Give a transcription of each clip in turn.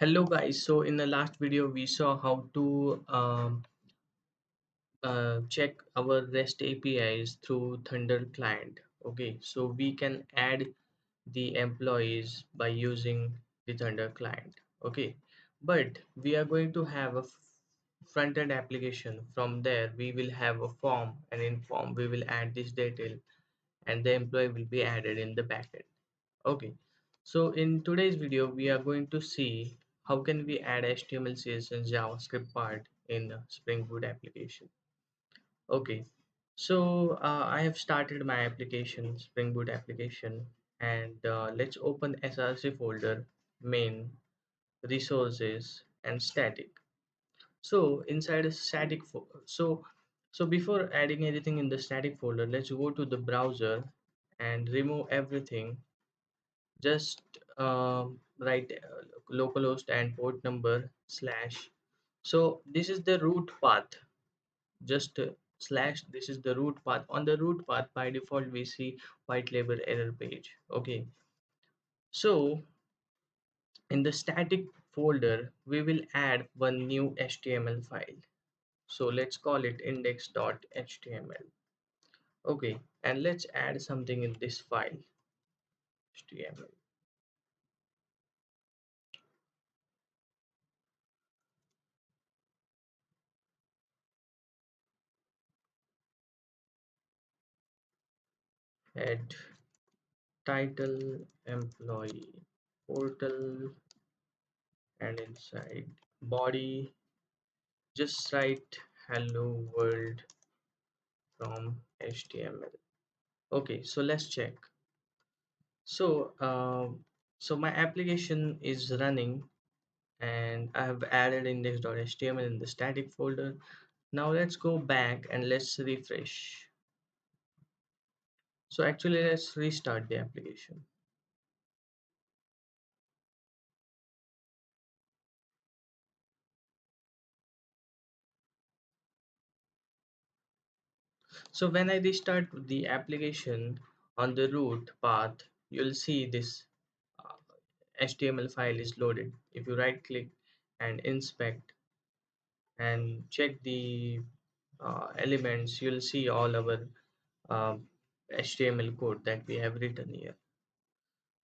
Hello guys, so in the last video we saw how to check our REST APIs through Thunder client. Okay, so we can add the employees by using the Thunder client. Okay, but we are going to have a front-end application. From there we will have a form, and in form we will add this detail and the employee will be added in the backend. Okay, so in today's video we are going to see how can we add HTML, CSS and JavaScript part in Spring Boot application. Okay, so I have started my application, Spring Boot application, and let's open src folder, main, resources and static. So inside a static so before adding anything in the static folder, let's go to the browser and remove everything. Just write localhost and port number slash. So this is the root path. Just slash, this is the root path. On the root path by default we see white label error page. Okay, so in the static folder we will add one new HTML file. So let's call it index.html. Okay, and let's add something in this file, html. Head, title, employee, portal, and inside body just write hello world from html. Okay, so let's check. So my application is running and I have added index.html in the static folder. Now let's go back and let's refresh. So actually let's restart the application. So when I restart the application, on the root path you'll see this uh, HTML file is loaded. If you right click and inspect and check the elements, you'll see all our uh, HTML code that we have written here.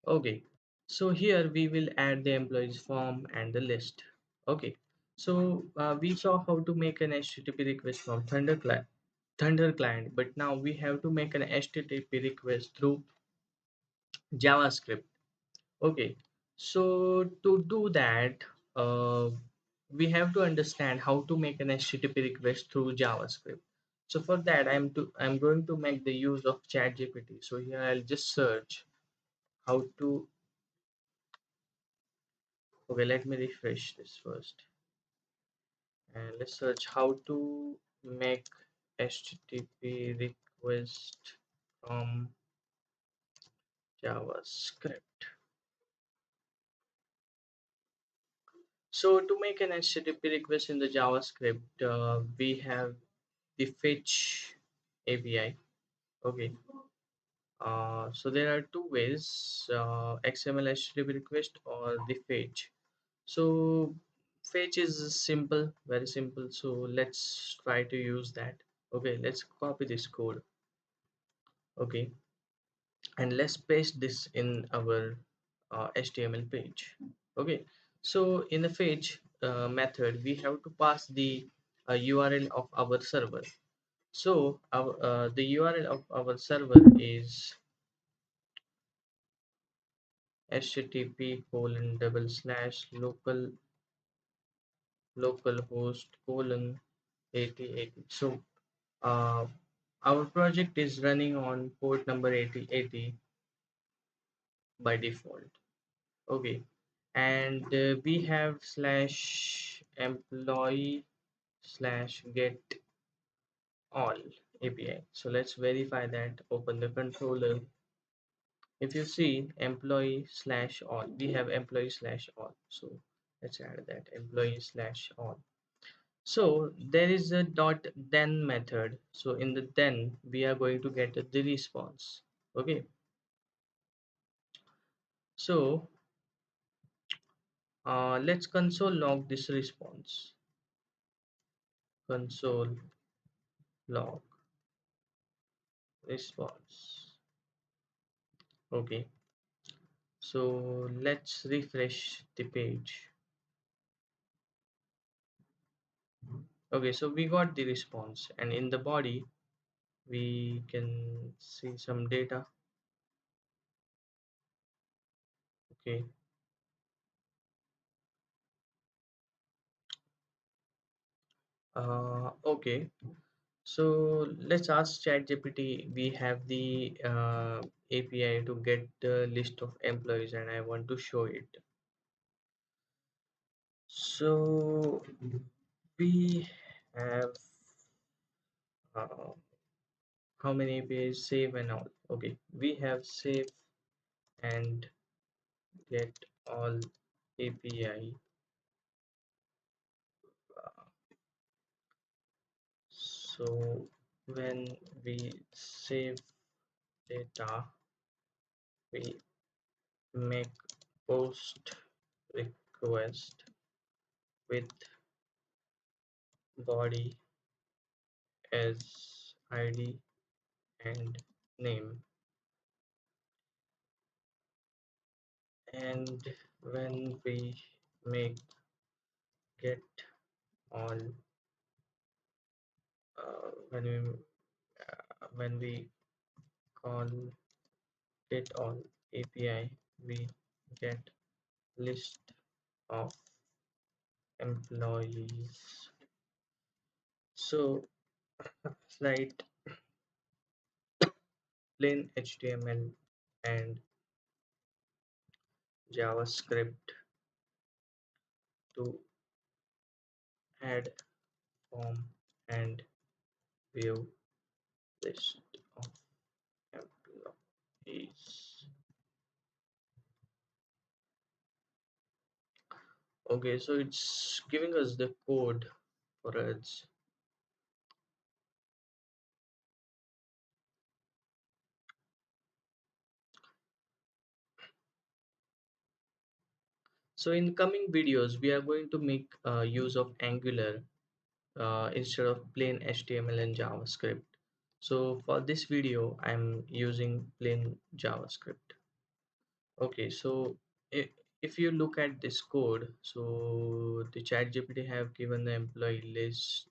Okay, so here we will add the employees form and the list. Okay, so we saw how to make an HTTP request from Thunder client, but now we have to make an HTTP request through JavaScript. Okay, so to do that, uh, we have to understand how to make an HTTP request through JavaScript. So for that, I'm going to make the use of ChatGPT. So here I'll just search how to. Okay, let me refresh this first, and let's search how to make HTTP request from JavaScript. So to make an HTTP request in the JavaScript, we have the fetch API. Okay, so there are two ways: XML HTTP request or the fetch. So fetch is simple, very simple. So let's try to use that. Okay, let's copy this code. Okay, and let's paste this in our HTML page. Okay, so in the fetch method we have to pass the URL of our server. So the URL of our server is http colon double slash localhost colon 8080. So uh, our project is running on port number 8080 by default. Okay, and we have slash employee slash get all API. So let's verify that. Open the controller. If you see employee slash all, we have employee slash all. So let's add that employee slash all. So there is a dot then method. So in the then we are going to get the response. Okay, so Let's console log this response. Console log response. Okay, so let's refresh the page. Okay, so we got the response, and in the body we can see some data. Okay, okay. So let's ask ChatGPT. We have the API to get the list of employees, and I want to show it. So we have uh, how many APIs? Save and all. Okay, we have save and get all API. Uh, so when we save data, we make post request with body as id and name, and when we make get all when we call get all API, we get list of employees. So write plain HTML and JavaScript to add form and view list of employees. Okay, so it's giving us the code for us. So in coming videos, we are going to make use of Angular instead of plain HTML and JavaScript. So for this video, I'm using plain JavaScript. Okay, so if you look at this code, so the ChatGPT have given the employee list.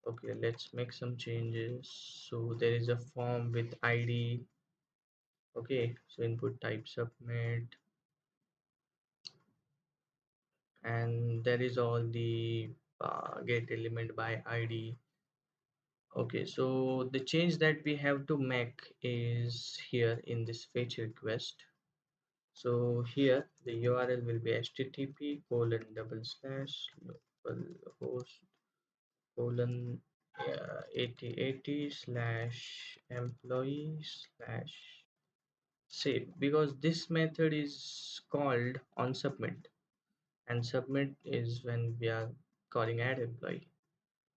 Okay, let's make some changes. So there is a form with ID. Okay, so input type submit, and there is all the get element by ID. Okay, so the change that we have to make is here in this fetch request. So here the URL will be http colon double slash localhost colon 8080 slash employee slash save, because this method is called on submit, and submit is when we are calling add employee.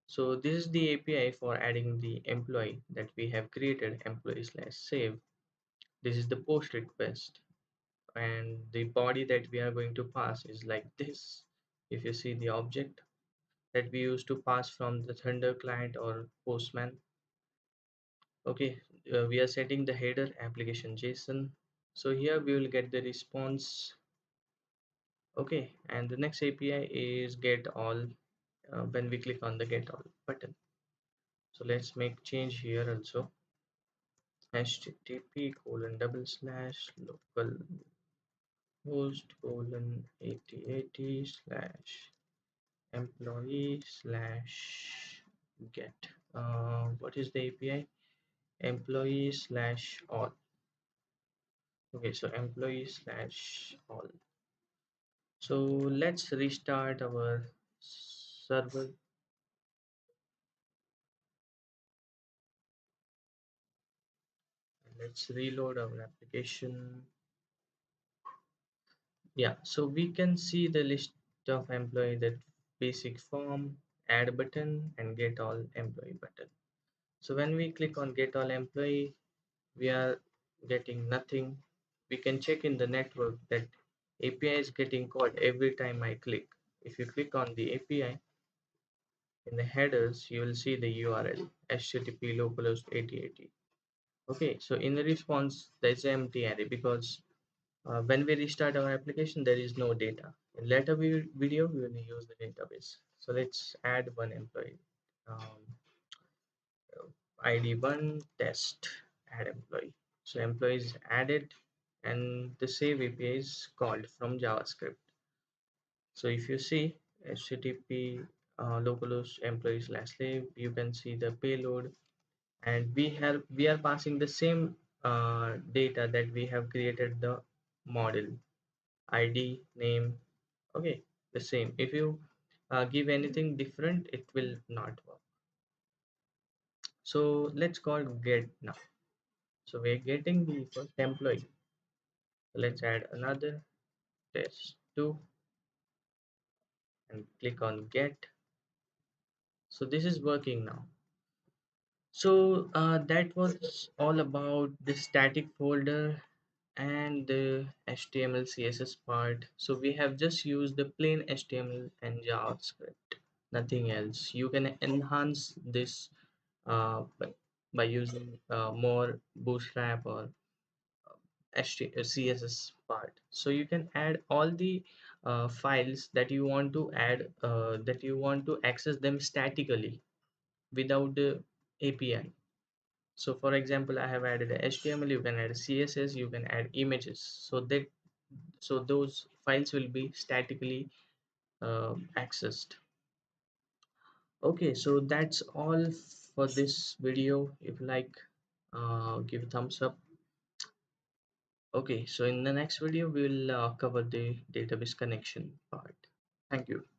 So this is the API for adding the employee that we have created, employee slash save. This is the post request, and the body that we are going to pass is like this. If you see the object that we used to pass from the Thunder client or Postman. Okay, we are setting the header application JSON. So here we will get the response. Okay, and the next API is get all when we click on the get all button. So let's make change here also. http colon double slash local host colon 8080 slash employee slash get what is the API? Employee slash all. Okay, so employee slash all. So let's restart our server. Let's reload our application. Yeah, so we can see the list of employee, that basic form, add button, and get all employee button. So when we click on get all employee, we are getting nothing. We can check in the network that API is getting called every time I click. If you click on the API, in the headers, you will see the URL http localhost 8080. Okay, so in the response, there's an empty array because when we restart our application, there is no data. In later video, we will use the database. So let's add one employee. Um, ID1 test add employee. So employee is added and the save API is called from JavaScript. So if you see HTTP localhost employee slash slave, you can see the payload, and we are passing the same data that we have created the model ID name. Okay, the same. If you give anything different, it will not work. So let's call get now. So we're getting the first employee. Let's add another test 2 and click on get. So this is working now. So that was all about the static folder and the HTML CSS part. So we have just used the plain HTML and JavaScript, nothing else. You can enhance this by using more Bootstrap or CSS part. So you can add all the files that you want to add, that you want to access them statically without the API. So for example, I have added a HTML, you can add CSS, you can add images, so those files will be statically accessed. Okay, so that's all for this video. If you like, give a thumbs up. Okay, so in the next video, we'll cover the database connection part. Thank you.